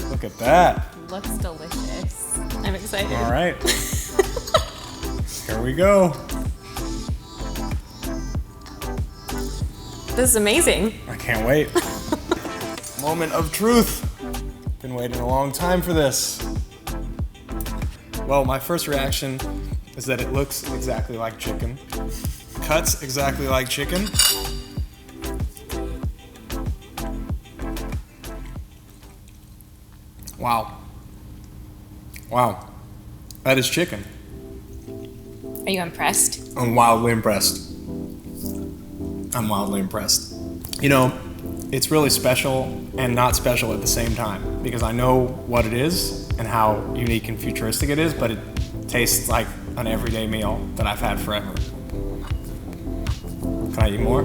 Look at that. Looks delicious. I'm excited. All right. Here we go. This is amazing. I can't wait. Moment of truth. Been waiting a long time for this. Well, my first reaction is that it looks exactly like chicken. Cuts exactly like chicken. Wow. Wow. That is chicken. Are you impressed? I'm wildly impressed. I'm wildly impressed. You know, it's really special and not special at the same time because I know what it is and how unique and futuristic it is, but it tastes like an everyday meal that I've had forever. Can I eat more?